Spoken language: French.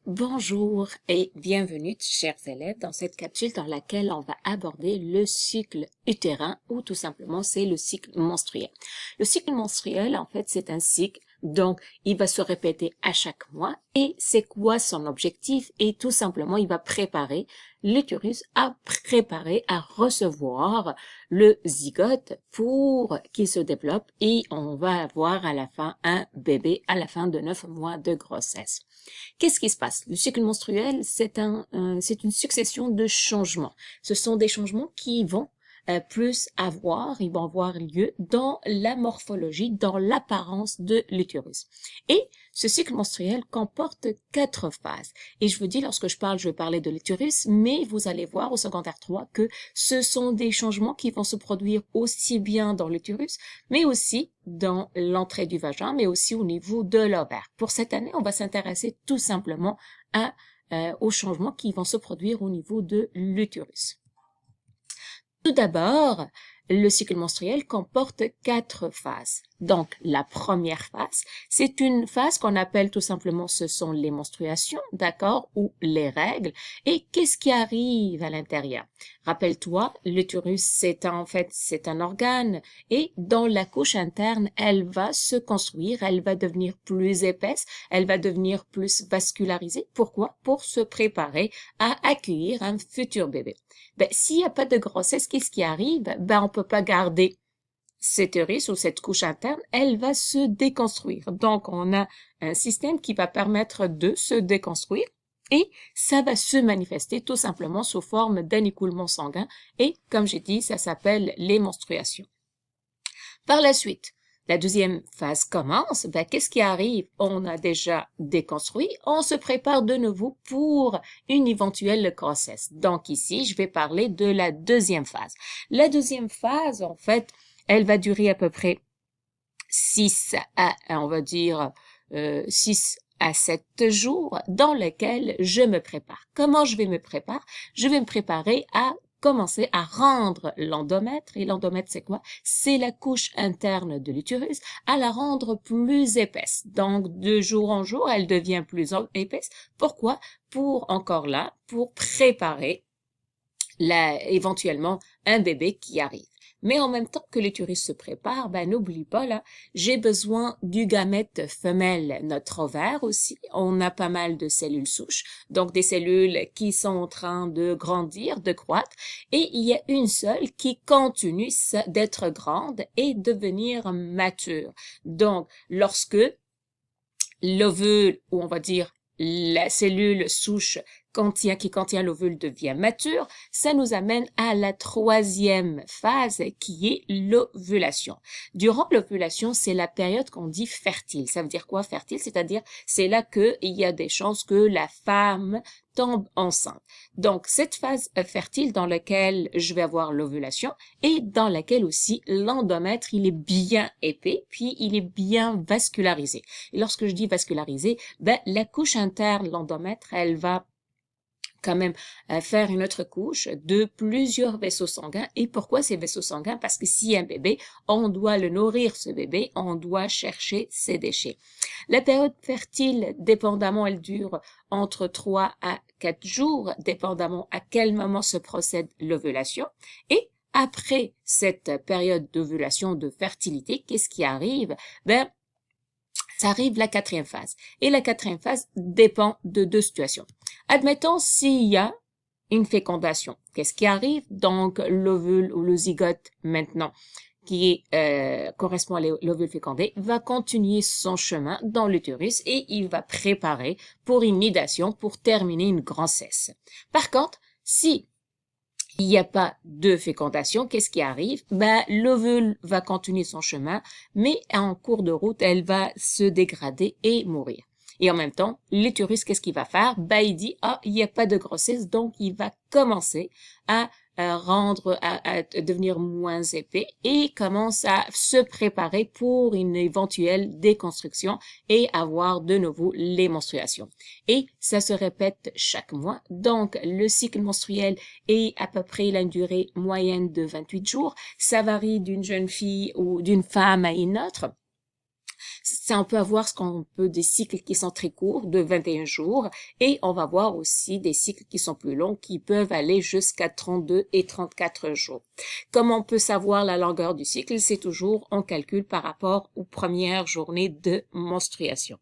Bonjour et bienvenue, chers élèves, dans cette capsule dans laquelle on va aborder le cycle utérin ou tout simplement c'est le cycle menstruel. Le cycle menstruel, en fait, c'est un cycle, donc il va se répéter à chaque mois et c'est quoi son objectif? Et tout simplement, il va préparer l'utérus à recevoir le zygote pour qu'il se développe et on va avoir à la fin un bébé à la fin de 9 mois de grossesse. Qu'est-ce qui se passe? Le cycle menstruel, c'est une succession de changements. Ce sont des changements qui vont ils vont avoir lieu dans la morphologie, dans l'apparence de l'utérus. Et ce cycle menstruel comporte 4 phases. Et je vous dis, lorsque je vais parler de l'utérus, mais vous allez voir au secondaire 3 que ce sont des changements qui vont se produire aussi bien dans l'utérus, mais aussi dans l'entrée du vagin, mais aussi au niveau de l'ovaire. Pour cette année, on va s'intéresser tout simplement aux changements qui vont se produire au niveau de l'utérus. Tout d'abord, le cycle menstruel comporte 4 phases. Donc, la première phase, c'est une phase qu'on appelle tout simplement, ce sont les menstruations, d'accord, ou les règles. Et qu'est-ce qui arrive à l'intérieur? Rappelle-toi, l'utérus, c'est un organe et dans la couche interne, elle va se construire, elle va devenir plus épaisse, elle va devenir plus vascularisée. Pourquoi? Pour se préparer à accueillir un futur bébé. S'il n'y a pas de grossesse, qu'est-ce qui arrive? On peut pas garder cet utérus ou cette couche interne, elle va se déconstruire. Donc, on a un système qui va permettre de se déconstruire et ça va se manifester tout simplement sous forme d'un écoulement sanguin et, comme j'ai dit, ça s'appelle les menstruations. Par la suite, la deuxième phase commence. Qu'est-ce qui arrive? On a déjà déconstruit. On se prépare de nouveau pour une éventuelle grossesse. Donc ici, je vais parler de la deuxième phase. La deuxième phase, en fait, elle va durer à peu près 6 à 7 jours dans lesquels je me prépare. Comment je vais me préparer? Je vais me préparer à commencer à rendre l'endomètre. Et l'endomètre, c'est quoi? C'est la couche interne de l'utérus, à la rendre plus épaisse. Donc, de jour en jour, elle devient plus épaisse. Pourquoi? Pour préparer éventuellement un bébé qui arrive. Mais en même temps que l'utérus se prépare, n'oublie pas là, j'ai besoin du gamète femelle, notre ovaire aussi. On a pas mal de cellules souches, donc des cellules qui sont en train de grandir, de croître, et il y a une seule qui continue d'être grande et devenir mature. Donc, lorsque l'ovule, ou on va dire la cellule souche qui contient l'ovule devient mature, ça nous amène à la troisième phase qui est l'ovulation. Durant l'ovulation, c'est la période qu'on dit fertile. Ça veut dire quoi fertile? C'est-à-dire c'est là qu'il y a des chances que la femme tombe enceinte. Donc, cette phase fertile dans laquelle je vais avoir l'ovulation et dans laquelle aussi l'endomètre, il est bien épais, puis il est bien vascularisé. Et lorsque je dis vascularisé, la couche interne, l'endomètre, elle va quand même faire une autre couche de plusieurs vaisseaux sanguins. Et pourquoi ces vaisseaux sanguins? Parce que s'il y a un bébé, on doit le nourrir, ce bébé, on doit chercher ses déchets. La période fertile, dépendamment, elle dure entre 3 à 4 jours, dépendamment à quel moment se procède l'ovulation. Et après cette période d'ovulation, de fertilité, qu'est-ce qui arrive? Ça arrive la quatrième phase. Et la quatrième phase dépend de 2 situations. Admettons s'il y a une fécondation. Qu'est-ce qui arrive? Donc, l'ovule ou le zygote maintenant, qui correspond à l'ovule fécondé, va continuer son chemin dans l'utérus et il va préparer pour une nidation, pour terminer une grossesse. Par contre, si il n'y a pas de fécondation, qu'est-ce qui arrive? L'ovule va continuer son chemin, mais en cours de route, elle va se dégrader et mourir. Et en même temps, l'utérus, qu'est-ce qu'il va faire? Il dit, il n'y a pas de grossesse, donc il va commencer à devenir moins épais et commence à se préparer pour une éventuelle déconstruction et avoir de nouveau les menstruations. Et ça se répète chaque mois. Donc, le cycle menstruel est à peu près la durée moyenne de 28 jours. Ça varie d'une jeune fille ou d'une femme à une autre. On peut avoir ce qu'on peut des cycles qui sont très courts, de 21 jours, et on va voir aussi des cycles qui sont plus longs, qui peuvent aller jusqu'à 32 et 34 jours. Comment on peut savoir la longueur du cycle? C'est toujours, on calcule par rapport aux premières journées de menstruation.